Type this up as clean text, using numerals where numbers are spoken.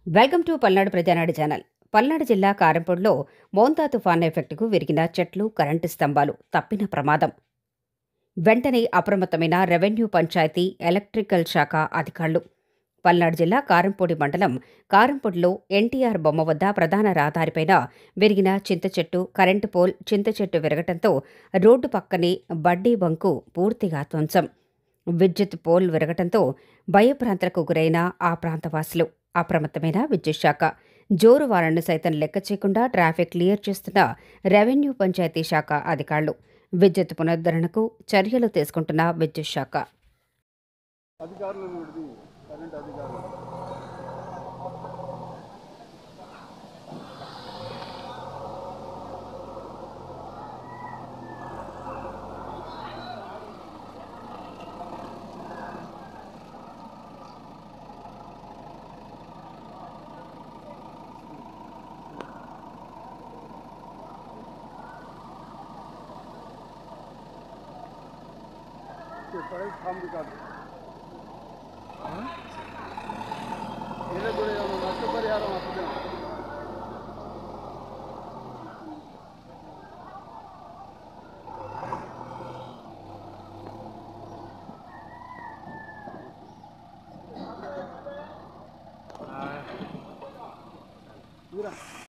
Welcome to Palnadu Prajanadu channel. Palnadu జిల్లా కారంపూడిలో మోంతా తుఫాన్ ఎఫెక్టుకు విరిగిన చెట్లు, కరెంటు స్తంభాలు, తప్పిన ప్రమాదం. వెంటనే అప్రమత్తమైన రెవెన్యూ, పంచాయతీ, ఎలక్ట్రికల్ శాఖ అధికారులు. పల్నాడు జిల్లా కారంపూడి మండలం కారంపూడిలో ఎన్టీఆర్ బొమ్మ వద్ద ప్రధాన రహదారిపైన విరిగిన చింత చెట్టు, కరెంటు పోల్, చింత చెట్టు విరగటంతో రోడ్డు పక్కనే బడ్డీ బంకు పూర్తిగా ధ్వంసం. విద్యుత్ పోల్ విరగటంతో భయభ్రాంతులకు గురైన ఆ ప్రాంతవాసులు. అప్రమత్తమైన విద్యుత్ శాఖ. జోరు వానను సైతం లెక్క చేయకుండా ట్రాఫిక్ క్లియర్ చేస్తున్న రెవెన్యూ, పంచాయతీ శాఖ అధికారులు. విద్యుత్ పునరుద్ధరణకు చర్యలు తీసుకుంటున్న విద్యుత్ శాఖ. काम दिखा दो ये जुड़े नष्ट पूरा